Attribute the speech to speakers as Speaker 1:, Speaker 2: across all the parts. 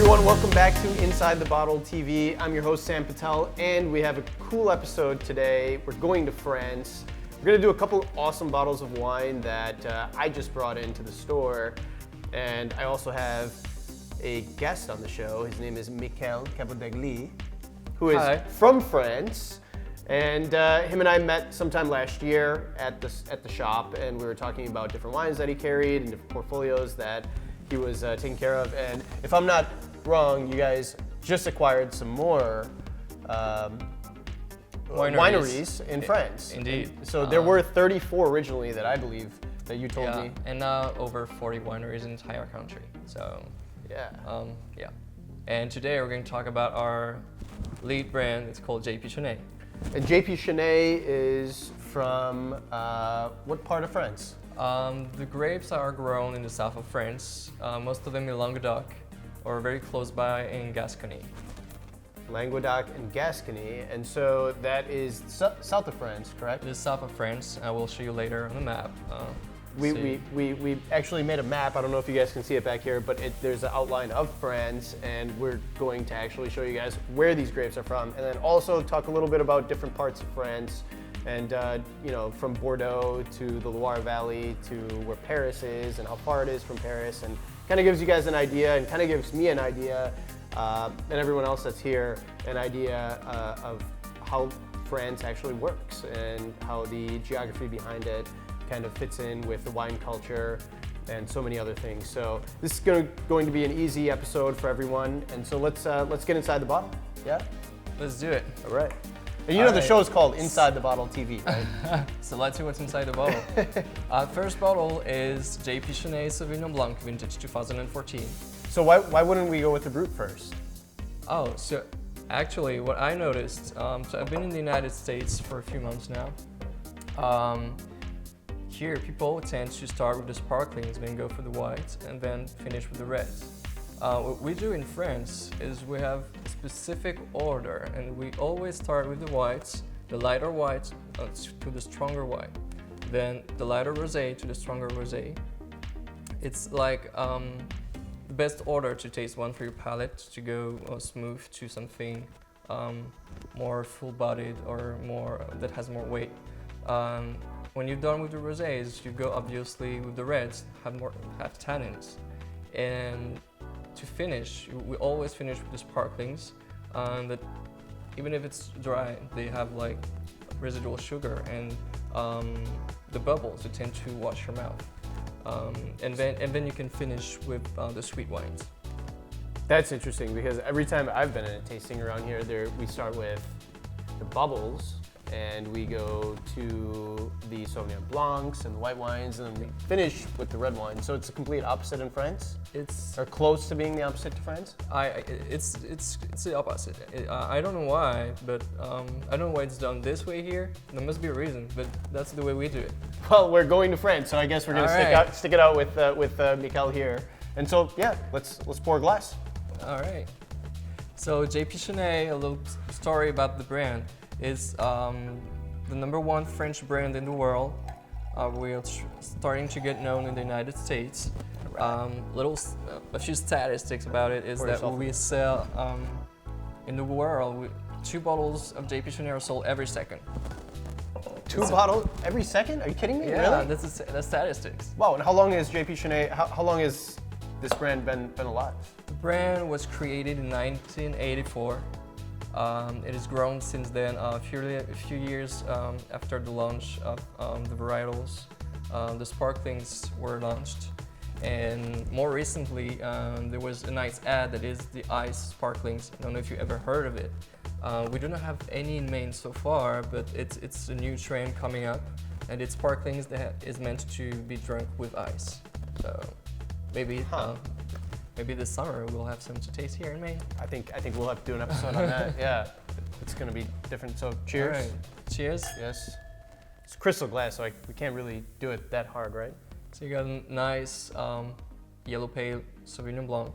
Speaker 1: everyone, welcome back to Inside the Bottle TV. I'm your host Sam Patel, and we have a cool episode today. We're going to France. We're going to do a couple awesome bottles of wine that I just brought into the store, and I also have a guest on the show. His name is Mickael Capodagli, who is from France, and him and I met sometime last year at the shop, and we were talking about different wines that he carried and different portfolios that he was taking care of. And if I'm not wrong, you guys just acquired some more wineries in France.
Speaker 2: Indeed.
Speaker 1: So there were 34 originally that I believe that you told me.
Speaker 2: And now over 40 wineries in the entire country. So yeah. And today we're going to talk about our lead brand. It's called JP Chenet.
Speaker 1: And JP Chenet is from what part of France?
Speaker 2: The grapes are grown in the south of France, most of them in Languedoc, or very close by in Gascony.
Speaker 1: Languedoc and Gascony, and so that is south of France, correct?
Speaker 2: It is south of France. I will show you later on the map.
Speaker 1: We actually made a map. I don't know if you guys can see it back here, but there's an outline of France, and we're going to actually show you guys where these grapes are from, and then also talk a little bit about different parts of France, and from Bordeaux to the Loire Valley to where Paris is, and how far it is from Paris, and kind of gives you guys an idea, and kind of gives me an idea, and everyone else that's here an idea of how France actually works and how the geography behind it kind of fits in with the wine culture and so many other things. So this is going to be an easy episode for everyone, and so let's get inside the bottle. Yeah?
Speaker 2: Let's do it.
Speaker 1: All right. And the show is called Inside the Bottle TV, right?
Speaker 2: So let's see what's inside the bottle. First bottle is JP Chenet Sauvignon Blanc, vintage 2014.
Speaker 1: So why wouldn't we go with the Brut first?
Speaker 2: Oh, so actually what I noticed, so I've been in the United States for a few months now. Here people tend to start with the sparklings, then go for the whites, and then finish with the reds. What we do in France is we have a specific order, and we always start with the whites, the lighter whites to the stronger white, then the lighter rosé to the stronger rosé. It's like the best order to taste one for your palate, to go smooth to something more full-bodied or more that has more weight. When you're done with the rosés, you go obviously with the reds, have tannins, and to finish, we always finish with the sparklings, that even if it's dry, they have like residual sugar and the bubbles that tend to wash your mouth, and then you can finish with the sweet wines.
Speaker 1: That's interesting, because every time I've been in a tasting around here, we start with the bubbles, and we go to the Sauvignon Blancs and the white wines, and then we finish with the red wine. So it's a complete opposite in France? Or close to being the opposite to France?
Speaker 2: It's the opposite. I don't know why, but I don't know why it's done this way here. There must be a reason, but that's the way we do it.
Speaker 1: Well, we're going to France, so I guess we're going to stick it out with Mickael here. And so, yeah, let's pour a glass.
Speaker 2: All right. So JP Chenet, a little story about the brand. Is the #1 French brand in the world. We're starting to get known in the United States. A few statistics about it is that we sell in the world 2 bottles of JP Chenet are sold every second.
Speaker 1: 2 bottles every second? Are you kidding me?
Speaker 2: Yeah,
Speaker 1: really?
Speaker 2: that's statistics.
Speaker 1: Wow, and how long has JP Chenet? How long has this brand been alive?
Speaker 2: The brand was created in 1984. It has grown since then. A few years after the launch of the varietals, the sparklings were launched, and more recently there was a nice ad that is the ice sparklings. I don't know if you ever heard of it. We do not have any in Maine so far, but it's a new trend coming up, and it's sparklings that is meant to be drunk with ice. So maybe. Maybe this summer we'll have some to taste here in Maine.
Speaker 1: I think we'll have to do an episode on that. Yeah, it's gonna be different. So cheers.
Speaker 2: All right. Cheers.
Speaker 1: Yes. It's crystal glass, so we can't really do it that hard, right?
Speaker 2: So you got a nice yellow pale Sauvignon Blanc.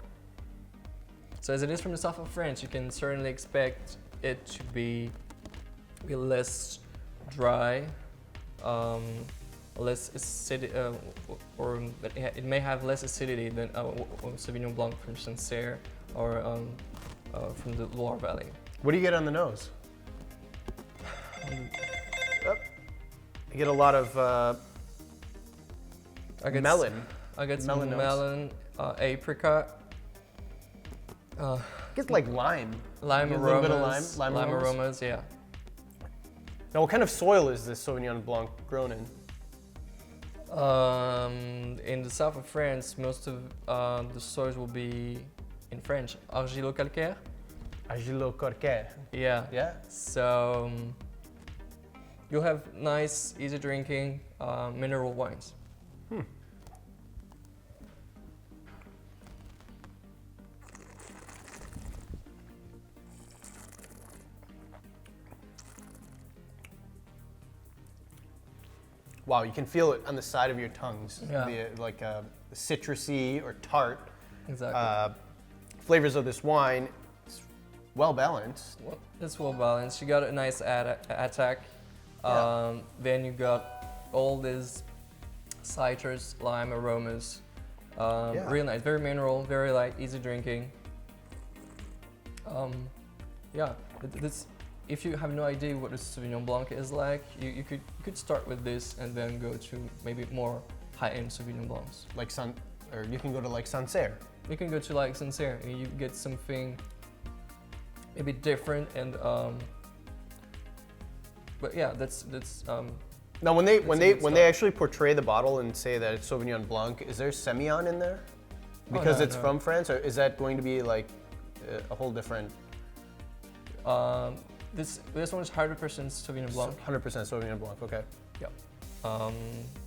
Speaker 2: So as it is from the south of France, you can certainly expect it to be less dry, less acidity, or it may have less acidity than Sauvignon Blanc from Sancerre or from the Loire Valley.
Speaker 1: What do you get on the nose? I get a lot of melon.
Speaker 2: I get
Speaker 1: Melon
Speaker 2: some
Speaker 1: notes.
Speaker 2: melon, apricot.
Speaker 1: It's like lime.
Speaker 2: Lime
Speaker 1: A
Speaker 2: aromas.
Speaker 1: little bit of lime
Speaker 2: aromas, yeah.
Speaker 1: Now, what kind of soil is this Sauvignon Blanc grown in?
Speaker 2: In the south of France, most of the soils will be, in French, argilo-calcaire.
Speaker 1: Argilo-calcaire.
Speaker 2: Yeah.
Speaker 1: Yeah?
Speaker 2: So you'll have nice, easy drinking mineral wines.
Speaker 1: Wow, you can feel it on the side of your tongues.
Speaker 2: Yeah.
Speaker 1: Like citrusy or tart
Speaker 2: Exactly.
Speaker 1: flavors of this wine. It's well balanced.
Speaker 2: Well, it's well balanced. You got a nice attack. Then you got all these citrus, lime aromas. Real nice, very mineral, very light, easy drinking. If you have no idea what a Sauvignon Blanc is like, you could start with this and then go to maybe more high-end Sauvignon Blancs.
Speaker 1: Like or you can go to like Sancerre.
Speaker 2: You can go to like Sancerre and you get something maybe different and but yeah, that's
Speaker 1: Now, when
Speaker 2: That's a
Speaker 1: they
Speaker 2: good
Speaker 1: when they
Speaker 2: start.
Speaker 1: actually portray the bottle and say that it's Sauvignon Blanc, is there Semillon in there? Because
Speaker 2: no,
Speaker 1: it's
Speaker 2: no.
Speaker 1: from France, or is that going to be like a whole different?
Speaker 2: This one is 100% Sauvignon Blanc.
Speaker 1: 100% Sauvignon Blanc. Okay.
Speaker 2: Yep.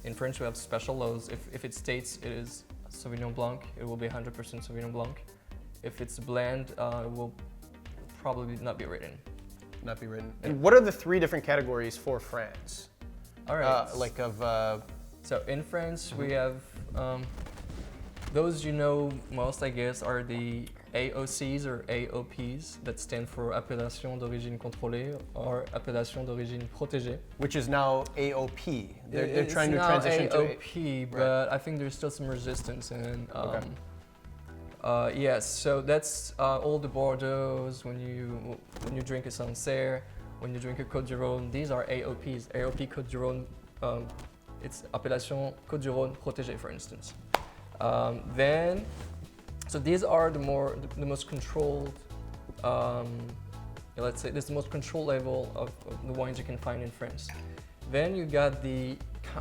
Speaker 2: In French, we have special laws. If it states it is Sauvignon Blanc, it will be 100% Sauvignon Blanc. If it's a blend, it will probably not be written.
Speaker 1: Not be written. And what are the 3 different categories for France?
Speaker 2: All right.
Speaker 1: So
Speaker 2: in France, we have those you know most, I guess, are the AOCs or AOPs that stand for Appellation d'origine contrôlée or Appellation d'origine protégée.
Speaker 1: which is now AOP. They're
Speaker 2: It's
Speaker 1: trying to
Speaker 2: now
Speaker 1: transition
Speaker 2: AOP, but I think there's still some resistance. And yes, so that's all the Bordeaux's. When you drink a Sancerre, when you drink a Côte du Rhône, these are AOPs. AOP Côte du Rhône, it's Appellation Côte du Rhône protégée, for instance. So these are the most controlled. Let's say this is the most controlled level of the wines you can find in France. Then you got the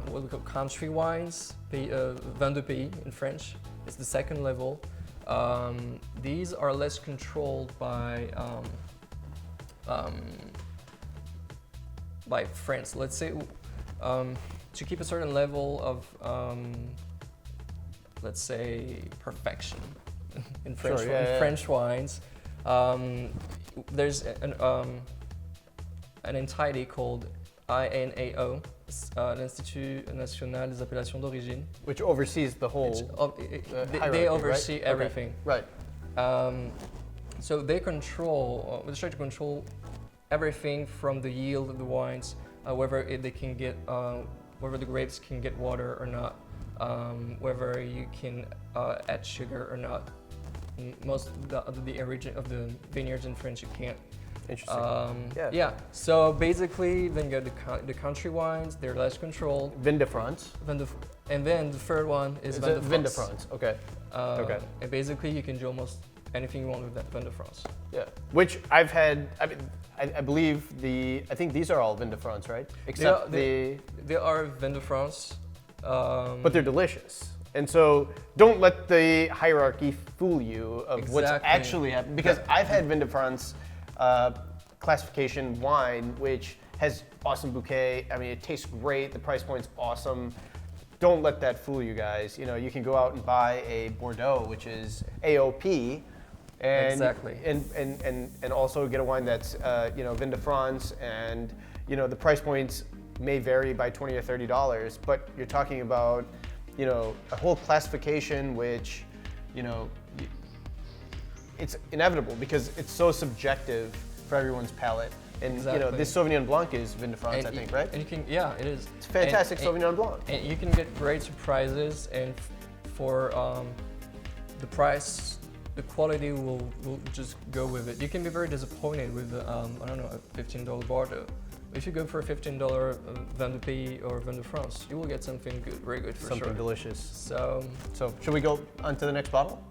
Speaker 2: what we call country wines, vin de pays in French. It's the second level. These are less controlled by France. Let's say to keep a certain level of let's say perfection in French, French wines. There's an entity called INAO, l'Institut National des Appellations d'Origine,
Speaker 1: which oversees the whole.
Speaker 2: They oversee
Speaker 1: right?
Speaker 2: everything.
Speaker 1: Okay. Right.
Speaker 2: So they control, they try to control everything from the yield of the wines, whether they can get, whether the grapes can get water or not, whether you can add sugar or not. Most of the origin of the vineyards in France, you can't.
Speaker 1: Interesting.
Speaker 2: Yeah. So basically, then you got the country wines. They're less controlled.
Speaker 1: Vin de France.
Speaker 2: And then the third one is
Speaker 1: Vin de France. Okay. Okay.
Speaker 2: And basically, you can do almost anything you want with that Vin de France.
Speaker 1: Yeah. Which I've had. I mean, I believe I think these are all Vin de France, right? Except
Speaker 2: they are Vin de France.
Speaker 1: But they're delicious. And so don't let the hierarchy fool you of what's actually happening. Because I've had Vin de France classification wine, which has awesome bouquet. I mean, it tastes great. The price point's awesome. Don't let that fool you guys. You know, you can go out and buy a Bordeaux, which is AOP, and and also get a wine that's Vin de France, and the price points may vary by $20 or $30, but you're talking about a whole classification which it's inevitable because it's so subjective for everyone's palate. And this Sauvignon Blanc is Vin de France, I think, right?
Speaker 2: And you can, yeah, it is.
Speaker 1: It's fantastic Sauvignon Blanc.
Speaker 2: And you can get great surprises, and for the price the quality will just go with it. You can be very disappointed with, I don't know, a $15 Bordeaux. If you go for a $15 Vin de Pays or Vin de France, you will get something good, very good for sure.
Speaker 1: Something delicious.
Speaker 2: So
Speaker 1: should we go on to the next bottle?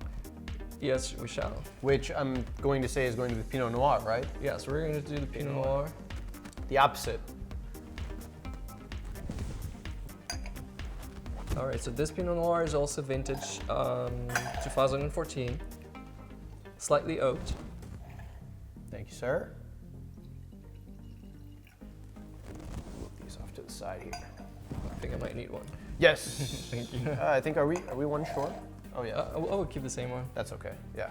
Speaker 2: yes, we shall.
Speaker 1: Which I'm going to say is going to be Pinot Noir, right?
Speaker 2: Yes, we're going to do the Pinot Noir.
Speaker 1: The opposite.
Speaker 2: All right, so this Pinot Noir is also vintage 2014, slightly oaked.
Speaker 1: Thank you, sir. Move these off to the side here.
Speaker 2: I think I might need one.
Speaker 1: Yes.
Speaker 2: Thank you.
Speaker 1: I think, are we one short? Oh yeah.
Speaker 2: I will keep the same one.
Speaker 1: That's okay, yeah.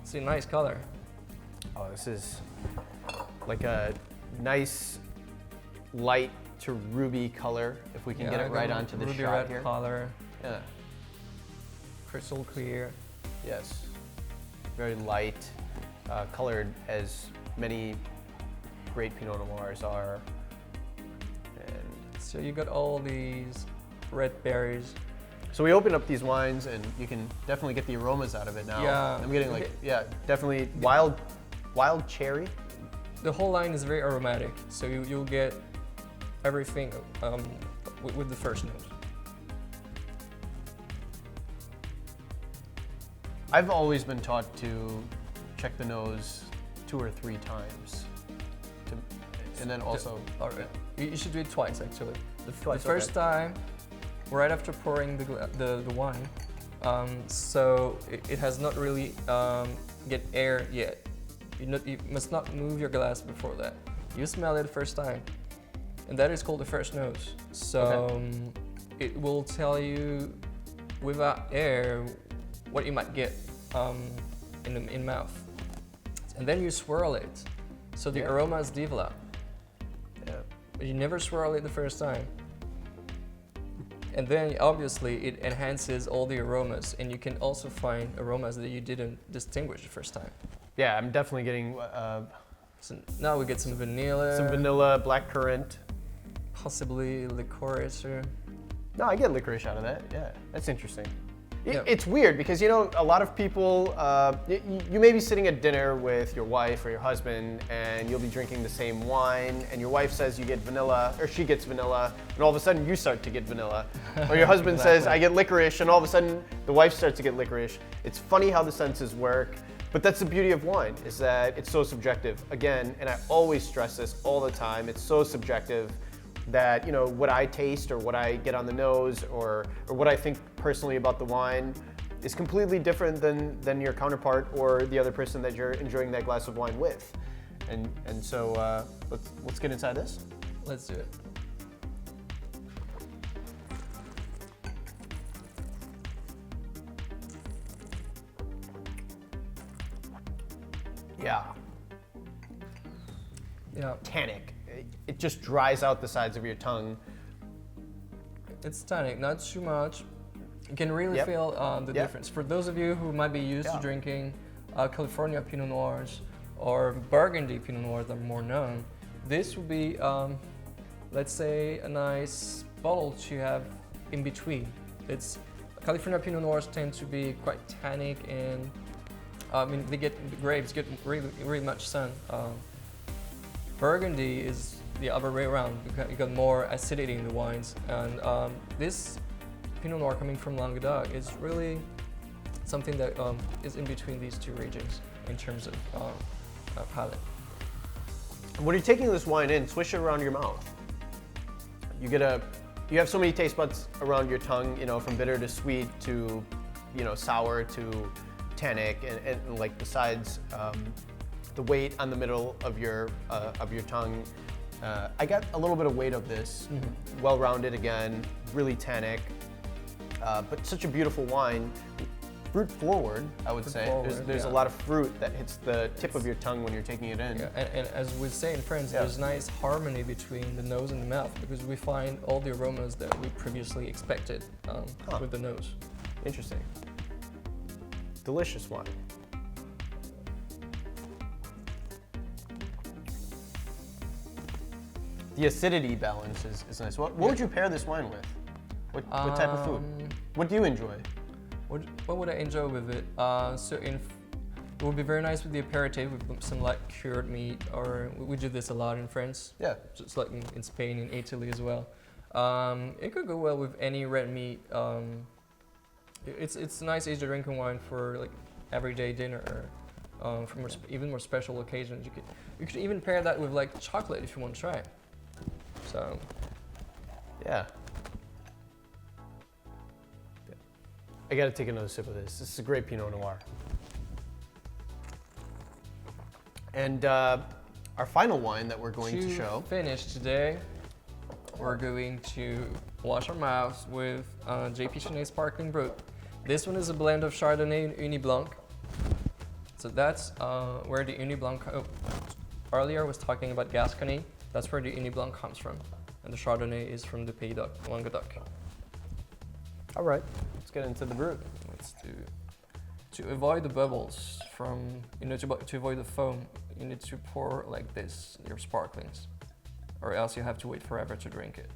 Speaker 2: See, nice color.
Speaker 1: Oh, this is like a nice light to ruby color, if we can get it right onto the
Speaker 2: ruby
Speaker 1: shot
Speaker 2: red
Speaker 1: here.
Speaker 2: color,
Speaker 1: Yeah,
Speaker 2: crystal clear.
Speaker 1: yes. Very light, colored as many great Pinot Noirs are. And
Speaker 2: So you got all these red berries.
Speaker 1: so we open up these wines and you can definitely get the aromas out of it now.
Speaker 2: Yeah.
Speaker 1: I'm getting like, yeah, definitely wild cherry.
Speaker 2: The whole line is very aromatic, so you'll get everything with the first nose.
Speaker 1: I've always been taught to check the nose 2 or 3 times. And then also,
Speaker 2: All right. You should do it twice, actually. The
Speaker 1: Twice,
Speaker 2: first
Speaker 1: okay.
Speaker 2: time, right after pouring the wine, so it has not really get air yet. You must not move your glass before that. You smell it the first time, and that is called the first nose. So it will tell you without air what you might get in mouth, and then you swirl it, so the aromas develop.
Speaker 1: yeah.
Speaker 2: But you never swirl it the first time. And then obviously it enhances all the aromas, and you can also find aromas that you didn't distinguish the first time.
Speaker 1: Yeah, I'm definitely getting
Speaker 2: So now we get some vanilla,
Speaker 1: some vanilla, blackcurrant.
Speaker 2: possibly licorice.
Speaker 1: No, I get licorice out of that. Yeah, that's interesting.
Speaker 2: Yeah.
Speaker 1: It's weird because, you know, a lot of people, you may be sitting at dinner with your wife or your husband and you'll be drinking the same wine and your wife says you get vanilla, or she gets vanilla, and all of a sudden you start to get vanilla. Or your husband says, I get licorice, and all of a sudden the wife starts to get licorice. It's funny how the senses work, but that's the beauty of wine, is that it's so subjective. Again, and I always stress this all the time, it's so subjective that, you know, what I taste or what I get on the nose or what I think personally about the wine is completely different than your counterpart or the other person that you're enjoying that glass of wine with. And so let's get inside this.
Speaker 2: Let's do it.
Speaker 1: Yeah,
Speaker 2: Yeah,
Speaker 1: tannic. It just dries out the sides of your tongue.
Speaker 2: it's tannic, not too much. You can really
Speaker 1: Yep.
Speaker 2: feel the
Speaker 1: Yep.
Speaker 2: difference. For those of you who might be used
Speaker 1: Yeah.
Speaker 2: to drinking California Pinot Noirs or Burgundy Pinot Noirs that are more known, this would be, let's say, a nice bottle to have in between. It's California Pinot Noirs tend to be quite tannic, and the grapes get really much sun. Burgundy is the other way around. You got more acidity in the wines, and this Pinot Noir coming from Languedoc is really something that is in between these two regions in terms of palate.
Speaker 1: When you're taking this wine in, swish it around your mouth. You have so many taste buds around your tongue, you know, from bitter to sweet to, you know, sour to tannic, and like besides the weight on the middle of your tongue. I got a little bit of weight of this, well-rounded again, really tannic, but such a beautiful wine. Fruit forward, I would say. There's a lot of fruit that hits the tip of your tongue when you're taking it in.
Speaker 2: Yeah, and as we say in France, there's nice harmony between the nose and the mouth, because we find all the aromas that we previously expected with the nose.
Speaker 1: Interesting. Delicious wine. The acidity balance is nice. What would you pair this wine with? What type of food? What do you enjoy?
Speaker 2: What would I enjoy with it? It would be very nice with the aperitif with some like cured meat, or we do this a lot in France.
Speaker 1: Yeah.
Speaker 2: Just like in Spain and Italy as well. It could go well with any red meat. It's a nice easy drinking wine for like everyday dinner, or for even more special occasions. You could even pair that with like chocolate if you want to try it. So.
Speaker 1: Yeah. I gotta take another sip of this. This is a great Pinot Noir. And our final wine that we're going to show.
Speaker 2: Finish today, we're going to wash our mouths with JP Chenet Sparkling Brut. This one is a blend of Chardonnay and Uni Blanc. So that's where the Uni Blanc, earlier I was talking about Gascony, that's where the Uni Blanc comes from. And the Chardonnay is from the Pays d'Oc, Languedoc.
Speaker 1: All right, let's get into the Brut.
Speaker 2: Let's do. To avoid the bubbles to avoid the foam, you need to pour like this your sparklings, or else you have to wait forever to drink it.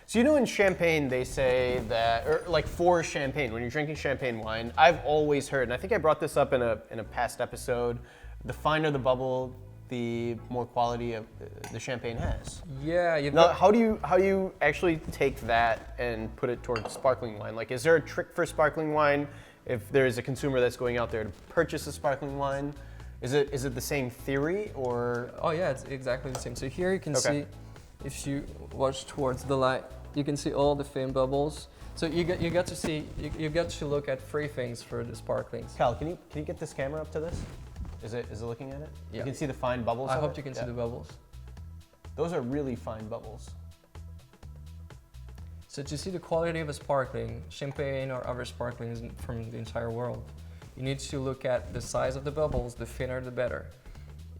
Speaker 1: So you know in Champagne they say that, or like for Champagne, when you're drinking Champagne wine, I've always heard, and I think I brought this up in a past episode, the finer the bubble, the more quality of the Champagne has.
Speaker 2: Yeah.
Speaker 1: Now, how do you actually take that and put it towards sparkling wine? Like, is there a trick for sparkling wine? If there's a consumer that's going out there to purchase a sparkling wine, is it the same theory or?
Speaker 2: Oh yeah, it's exactly the same. So here you can see, if you watch towards the light, you can see all the thin bubbles. So you get to look at three things for the sparklings.
Speaker 1: Cal, can you get this camera up to this? Is it looking at it?
Speaker 2: Yeah.
Speaker 1: You can see the fine bubbles.
Speaker 2: I hope you can see the bubbles.
Speaker 1: Those are really fine bubbles.
Speaker 2: So to see the quality of a sparkling, Champagne or other sparklings from the entire world, you need to look at the size of the bubbles, the thinner the better.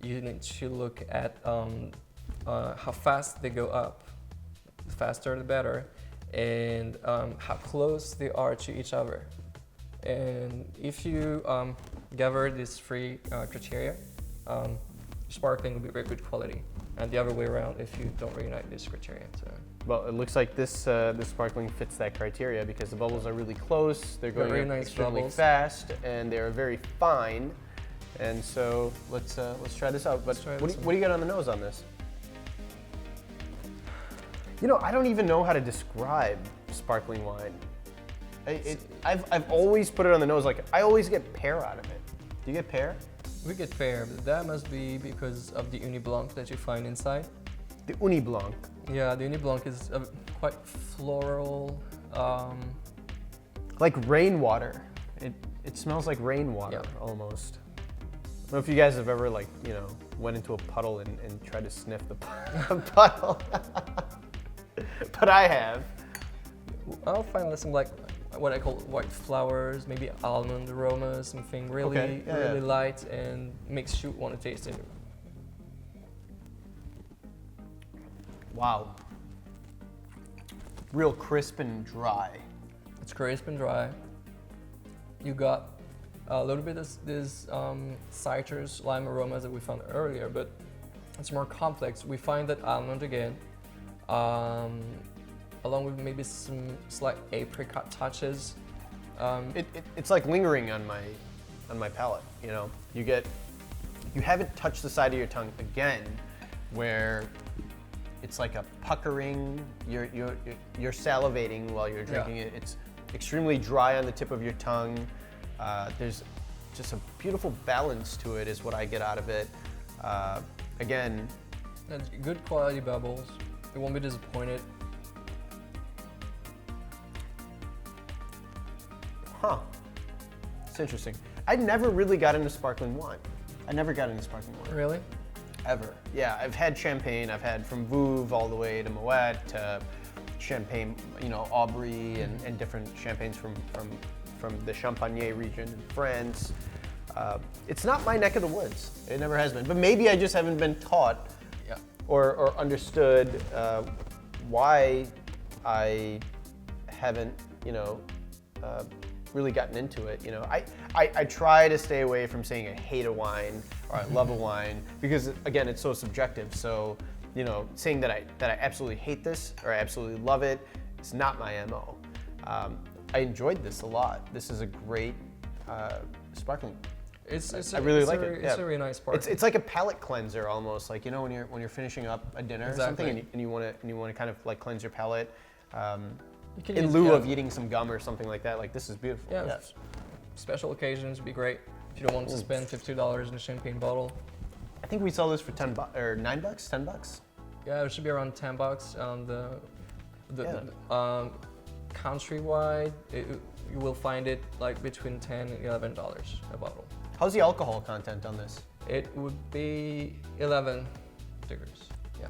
Speaker 2: You need to look at how fast they go up, the faster the better, and how close they are to each other. And if you gather these three criteria, sparkling will be very good quality. And the other way around if you don't reunite this criteria. So.
Speaker 1: Well, it looks like this sparkling fits that criteria because the bubbles are really close. They're going up extremely fast, and they're very fine. And so let's try this out. But what do you got on the nose on this? You know, I don't even know how to describe sparkling wine. I've always put it on the nose. Like I always get pear out of it. Do you get pear?
Speaker 2: We get pear, but that must be because of the Uni Blanc that you find inside.
Speaker 1: The Uni Blanc.
Speaker 2: Yeah, the Uni Blanc is quite floral.
Speaker 1: Like rainwater. It smells like rainwater almost. I don't know if you guys have ever went into a puddle and tried to sniff the puddle. But I have.
Speaker 2: I'll find some like what I call white flowers, maybe almond aroma, something really light and makes you want to taste it.
Speaker 1: Wow. Real crisp and dry.
Speaker 2: It's crisp and dry. You got a little bit of this citrus, lime aromas that we found earlier, but it's more complex. We find that almond again, along with maybe some slight apricot touches.
Speaker 1: It's like lingering on my palate. You know, you haven't touched the side of your tongue again, where it's like a puckering. You're salivating while you're drinking it. It's extremely dry on the tip of your tongue. There's just a beautiful balance to it, is what I get out of it. Again,
Speaker 2: it's good quality bubbles. You won't be disappointed.
Speaker 1: Huh. It's interesting. I never really got into sparkling wine. I never got into sparkling wine.
Speaker 2: Really?
Speaker 1: Ever. Yeah, I've had Champagne. I've had from Vouv all the way to Moet to Champagne, Aubry and different champagnes from the Champagne region in France. It's not my neck of the woods. It never has been. But maybe I just haven't been taught or understood why I haven't, really gotten into it. I try to stay away from saying I hate a wine or I love a wine because, again, it's so subjective. So, saying that I absolutely hate this or I absolutely love it, it's not my MO. I enjoyed this a lot. This is a great sparkling. I really like it.
Speaker 2: It's a really nice sparkling.
Speaker 1: It's like a palate cleanser almost. Like, you know, when you're finishing up a dinner or something, and you want to kind of like cleanse your palate, in lieu of eating some gum or something like that. Like, this is beautiful.
Speaker 2: Yeah. Special occasions would be great. If you don't want to spend $50 in a champagne bottle.
Speaker 1: I think we sell this for $9, $10.
Speaker 2: Yeah, it should be around $10 on the countrywide. You will find it like between $10 and $11 a bottle.
Speaker 1: How's the alcohol content on this?
Speaker 2: It would be 11 degrees. Yeah.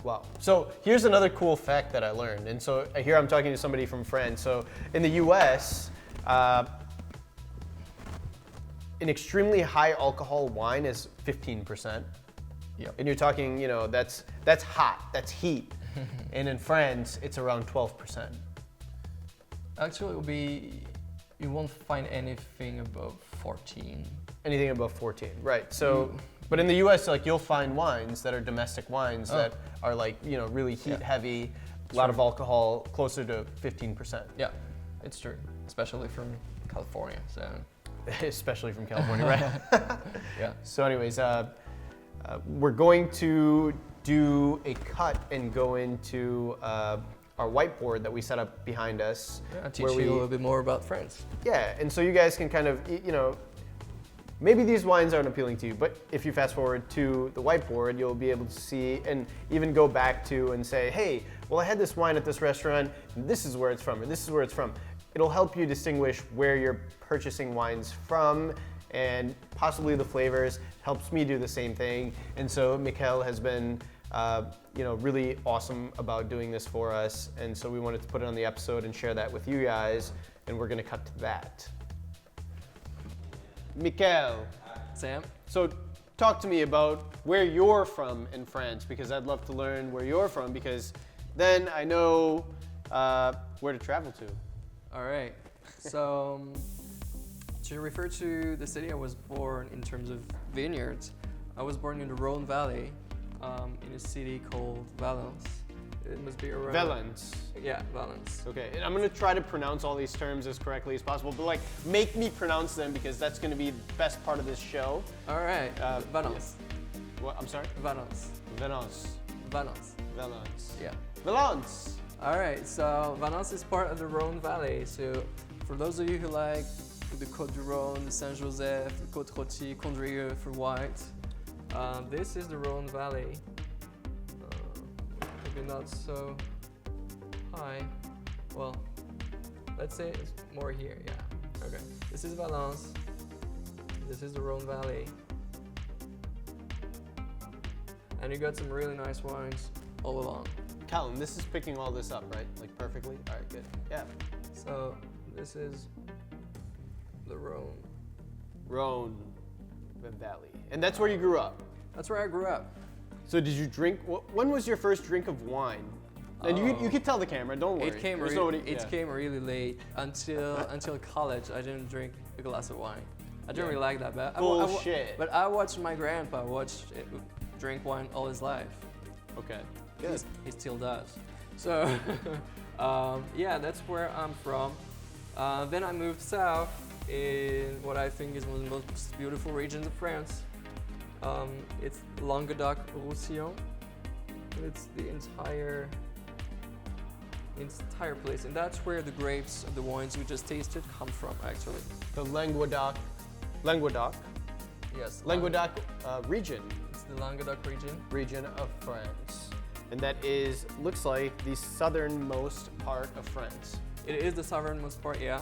Speaker 1: Wow. So here's another cool fact that I learned. And so here I'm talking to somebody from France. So in the US, an extremely high alcohol wine is 15%.
Speaker 2: Yep.
Speaker 1: And you're talking, you know, that's hot, that's heat. And in France, it's around 12%.
Speaker 2: Actually, it will be, you won't find anything above 14.
Speaker 1: Anything above 14, right. So, but in the US, like, you'll find wines that are domestic wines that are like, you know, really heat heavy, a lot of alcohol, closer to 15%.
Speaker 2: Yeah, it's true, especially from California, so.
Speaker 1: Especially from California, right?
Speaker 2: Yeah.
Speaker 1: So anyways, we're going to do a cut and go into our whiteboard that we set up behind us.
Speaker 2: Yeah, I'll teach you a little bit more about France.
Speaker 1: Yeah, and so you guys can kind of, you know, maybe these wines aren't appealing to you, but if you fast forward to the whiteboard, you'll be able to see and even go back to and say, hey, well, I had this wine at this restaurant, and this is where it's from, or this is where it's from. It'll help you distinguish where you're purchasing wines from, and possibly the flavors. Helps me do the same thing. And so Mickael has been you know, really awesome about doing this for us. And so we wanted to put it on the episode and share that with you guys. And we're gonna cut to that. Mickael.
Speaker 2: Sam?
Speaker 1: So talk to me about where you're from in France, because I'd love to learn where you're from, because then I know where to travel to.
Speaker 2: All right. So to refer to the city I was born in terms of vineyards, I was born in the Loire Valley, in a city called Valence. It must be around.
Speaker 1: Valence.
Speaker 2: Yeah, Valence.
Speaker 1: Okay, and I'm gonna try to pronounce all these terms as correctly as possible, but like, make me pronounce them, because that's gonna be the best part of this show.
Speaker 2: All right. Valence.
Speaker 1: What? I'm sorry?
Speaker 2: Valence.
Speaker 1: Valence.
Speaker 2: Valence.
Speaker 1: Valence.
Speaker 2: Yeah.
Speaker 1: Valence.
Speaker 2: All right. So Valence is part of the Rhone Valley. So for those of you who like the Côte du Rhône, the Saint-Joseph, the Côte Rôtie, Condrieu for white, this is the Rhone Valley. Maybe not so high. Well, let's say it's more here. Yeah. Okay. This is Valence. This is the Rhone Valley. And you got some really nice wines all along.
Speaker 1: Callum, this is picking all this up, right? Like perfectly? All right, good. Yeah.
Speaker 2: So this is the Rhone.
Speaker 1: Rhone Valley. And that's where you grew up?
Speaker 2: That's where I grew up.
Speaker 1: So did you drink, when was your first drink of wine? And you could tell the camera, don't worry.
Speaker 2: It came really late. Until college, I didn't drink a glass of wine. I didn't really like that, but
Speaker 1: Bullshit.
Speaker 2: but I watched my grandpa drink wine all his life.
Speaker 1: Okay, good.
Speaker 2: He still does. So, yeah, that's where I'm from. Then I moved south in what I think is one of the most beautiful regions of France. It's Languedoc-Roussillon. It's the entire place, and that's where the grapes of the wines we just tasted come from, actually.
Speaker 1: The Languedoc.
Speaker 2: Yes.
Speaker 1: Languedoc region.
Speaker 2: It's the Languedoc region.
Speaker 1: Region of France. And that looks like the southernmost part of France.
Speaker 2: It is the southernmost part, yeah.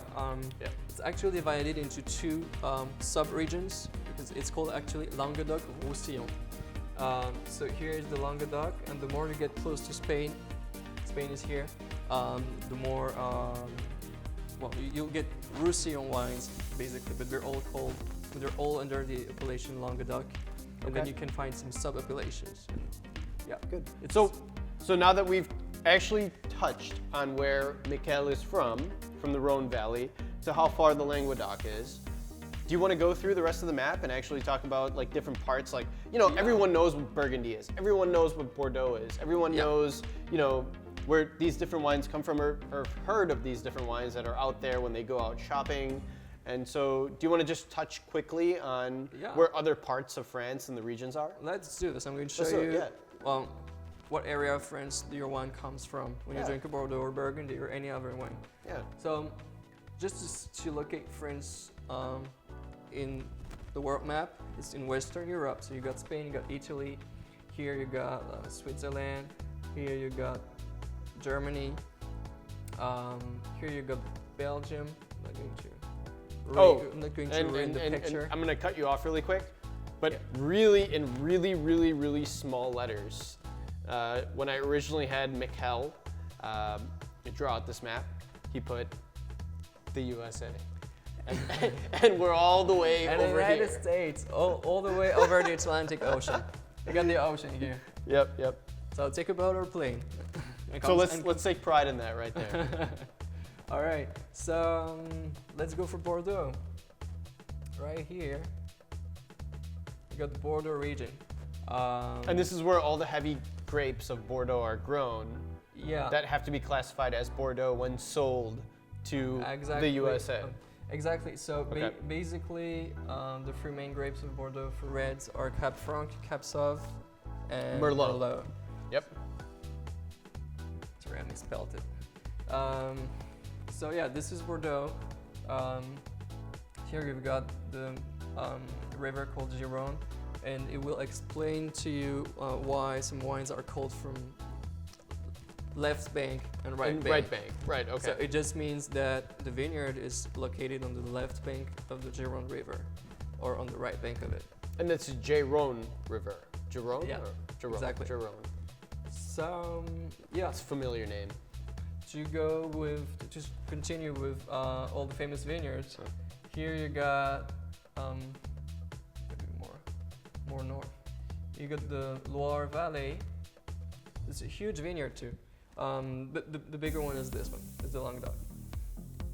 Speaker 2: It's actually divided into two sub-regions, because it's called actually Languedoc-Roussillon. So here is the Languedoc, and the more you get close to Spain is here, the more, well, you'll get Roussillon wines, basically, but they're all under the appellation Languedoc, and then you can find some sub-appellations. Yeah,
Speaker 1: good. So now that we've actually touched on where Mickael is from the Rhone Valley, to how far the Languedoc is, do you want to go through the rest of the map and actually talk about like different parts? Like, you know, everyone knows what Burgundy is. Everyone knows what Bordeaux is. Everyone knows, you know, where these different wines come from, or heard of these different wines that are out there when they go out shopping. And so, do you want to just touch quickly on where other parts of France and the regions are?
Speaker 2: Let's do this. I'm going to show you what area of France your wine comes from when you drink a Bordeaux or Burgundy or any other wine.
Speaker 1: Yeah.
Speaker 2: So, just to locate France in the world map, it's in Western Europe. So you got Spain, you got Italy. Here you got Switzerland. Here you got Germany. Here you got Belgium. I'm not going to ruin the picture.
Speaker 1: And I'm going to cut you off really quick, but really in really small letters. When I originally had Mickael draw out this map, he put the USA. And we're all the way over here.
Speaker 2: And the United States, all the way over the Atlantic Ocean. You got the ocean here.
Speaker 1: Yep.
Speaker 2: So take a boat or plane.
Speaker 1: So let's take pride in that right there.
Speaker 2: All right, so let's go for Bordeaux. Right here, you got the Bordeaux region.
Speaker 1: And this is where all the heavy grapes of Bordeaux are grown.
Speaker 2: Yeah.
Speaker 1: That have to be classified as Bordeaux when sold to the USA.
Speaker 2: Exactly. So basically, the three main grapes of Bordeaux for reds are Cab Franc, Cab Sauv, and Merlot.
Speaker 1: Yep.
Speaker 2: Sorry, I misspelled it. So yeah, this is Bordeaux. Here you've got the river called Gironde, and it will explain to you why some wines are called from left bank and right bank.
Speaker 1: Right, okay.
Speaker 2: So it just means that the vineyard is located on the left bank of the Gironde River, or on the right bank of it.
Speaker 1: And that's Gironde River. Gironde?
Speaker 2: Yeah,
Speaker 1: Gironde.
Speaker 2: Exactly.
Speaker 1: Gironde.
Speaker 2: So yeah.
Speaker 1: It's a familiar name.
Speaker 2: To just continue with all the famous vineyards. Here you got maybe more north. You got the Loire Valley. It's a huge vineyard too. But the bigger one is this one. It's the Languedoc.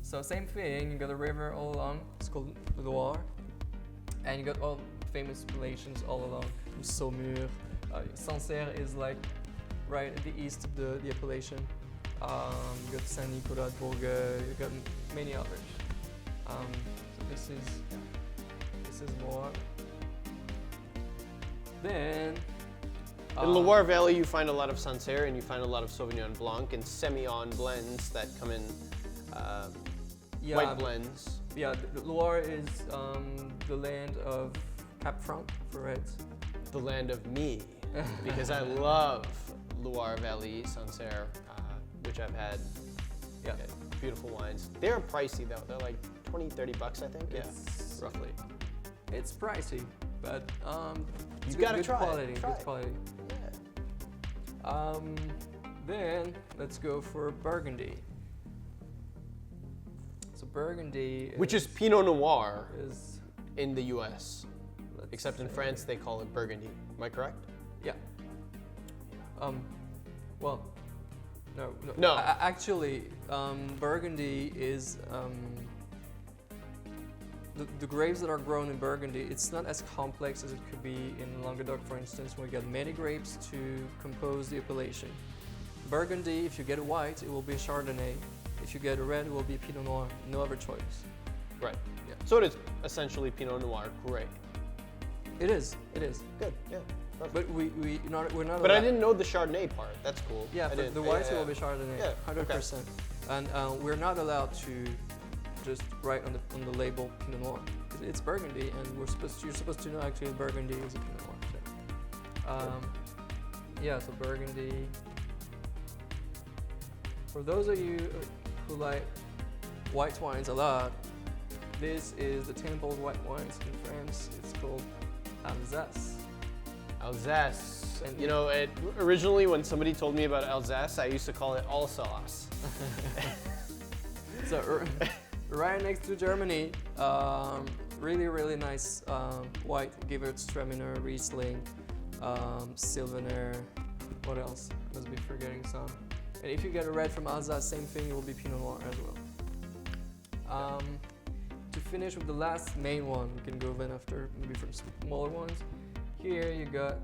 Speaker 2: So same thing. You got a river all along. It's called the Loire, and you got all famous appellations all along. Saumur. Sancerre is like right at the east of the appellation. You got Saint Nicolas de Bourgueil, you got many others. So this is Loire. Then
Speaker 1: in Loire Valley, you find a lot of Sancerre and you find a lot of Sauvignon Blanc and Semillon blends that come in white blends.
Speaker 2: Yeah, the Loire is the land of Cab Franc for reds.
Speaker 1: The land of me, because I love Loire Valley Sancerre, which I've had. Yeah, beautiful wines. They're pricey though. They're like 20, 30 bucks, I think.
Speaker 2: It's,
Speaker 1: roughly.
Speaker 2: It's pricey, but
Speaker 1: you gotta try
Speaker 2: quality.
Speaker 1: it.
Speaker 2: Good quality.
Speaker 1: Yeah.
Speaker 2: Then let's go for Burgundy. So Burgundy,
Speaker 1: which is Pinot Noir
Speaker 2: is
Speaker 1: in the U.S. Except in France, they call it Burgundy. Am I correct?
Speaker 2: Yeah. Well, no. Actually, Burgundy is the grapes that are grown in Burgundy. It's not as complex as it could be in Languedoc, for instance, where you get many grapes to compose the appellation. Burgundy, if you get a white, it will be a Chardonnay. If you get a red, it will be Pinot Noir. No other choice.
Speaker 1: Right. Yeah. So it is essentially Pinot Noir. Great.
Speaker 2: It is.
Speaker 1: Good. Yeah. Perfect.
Speaker 2: But we're not.
Speaker 1: But I didn't know the Chardonnay part. That's cool.
Speaker 2: Yeah, for the whites it will be Chardonnay. Yeah, 100%. Okay. And we're not allowed to just write on the label Pinot Noir. It's Burgundy, and you're supposed to know actually Burgundy is a Pinot Noir. So, so Burgundy. For those of you who like white wines a lot, this is the Temple of White Wines in France. It's called Alsace.
Speaker 1: Alsace. And you know, originally when somebody told me about Alsace, I used to call it Alsace.
Speaker 2: So right next to Germany, really nice white Gewürztraminer, Riesling, Sylvaner. What else? Must be forgetting some. And if you get a red from Alsace, same thing, it will be Pinot Noir as well. To finish with the last main one, we can go then after maybe from smaller ones. Here you got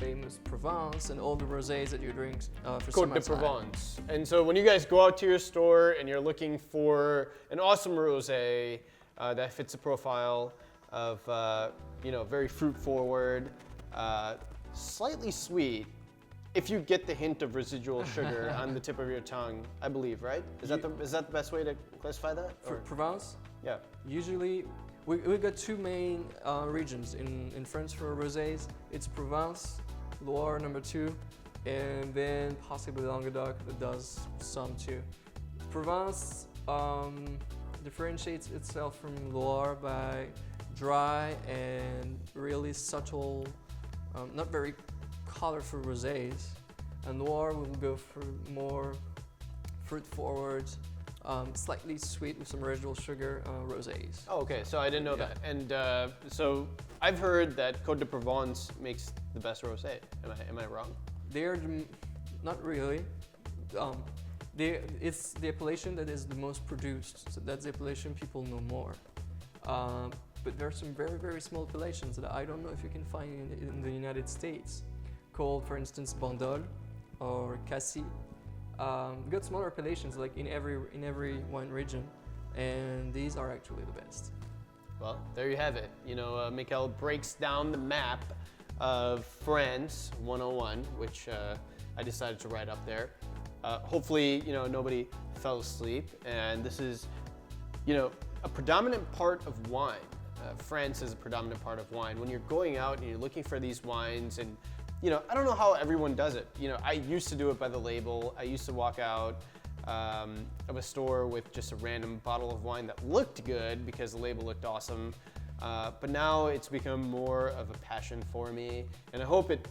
Speaker 2: famous Provence and all the rosés that you drink for
Speaker 1: Côte de
Speaker 2: summertime.
Speaker 1: Provence. And so when you guys go out to your store and you're looking for an awesome rosé that fits the profile of, very fruit forward, slightly sweet, if you get the hint of residual sugar on the tip of your tongue, I believe, right? Is that the best way to classify that?
Speaker 2: For Provence,
Speaker 1: Yeah.
Speaker 2: usually we've got two main regions in France for rosés. It's Provence, Loire number 2, and then possibly Languedoc that does some too. Provence differentiates itself from Loire by dry and really subtle, not very colorful rosés, and Loire will go for more fruit forward, slightly sweet with some residual sugar rosés.
Speaker 1: Oh, okay. So I didn't know that. And so I've heard that Côte de Provence makes the best rosé. Am I wrong?
Speaker 2: They're not really. It's the appellation that is the most produced. So that's the appellation people know more. But there are some very, very small appellations that I don't know if you can find in the United States, called, for instance, Bordeaux or Cassis. We've got smaller appellations like in every wine region, and these are actually the best.
Speaker 1: Well, there you have it. Mickael breaks down the map of France 101, which I decided to write up there. Hopefully, nobody fell asleep, and this is, a predominant part of wine. France is a predominant part of wine. When you're going out and you're looking for these wines, and I don't know how everyone does it. I used to do it by the label. I used to walk out of a store with just a random bottle of wine that looked good because the label looked awesome. But now it's become more of a passion for me, and I hope it,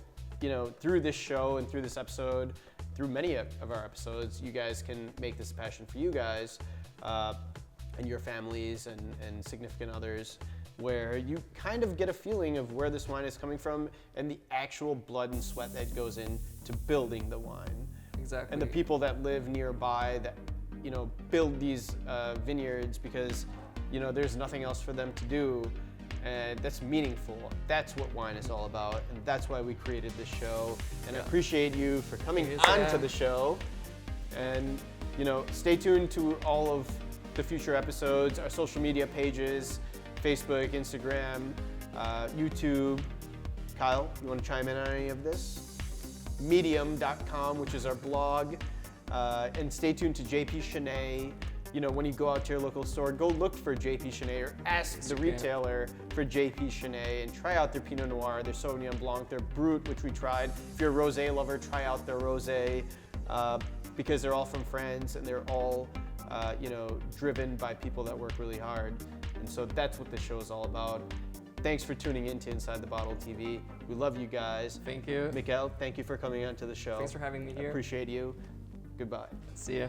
Speaker 1: through this show and through this episode, through many of our episodes, you guys can make this a passion for you guys and your families and significant others, where you kind of get a feeling of where this wine is coming from and the actual blood and sweat that goes into building the wine.
Speaker 2: Exactly.
Speaker 1: And the people that live nearby that, build these vineyards because, there's nothing else for them to do. And that's meaningful. That's what wine is all about. And that's why we created this show. And I appreciate you for coming onto the show. And, stay tuned to all of the future episodes, our social media pages, Facebook, Instagram, YouTube. Kyle, you want to chime in on any of this? Medium.com, which is our blog. And stay tuned to JP Chenet. When you go out to your local store, go look for JP Chenet or ask the retailer for JP Chenet and try out their Pinot Noir, their Sauvignon Blanc, their Brut, which we tried. If you're a rosé lover, try out their rosé because they're all from France and they're all, driven by people that work really hard. And so that's what this show is all about. Thanks for tuning in to Inside the Bottle TV. We love you guys.
Speaker 2: Thank you.
Speaker 1: Mickael, thank you for coming on to the show.
Speaker 2: Thanks for having me here.
Speaker 1: Appreciate you. Goodbye.
Speaker 2: See ya.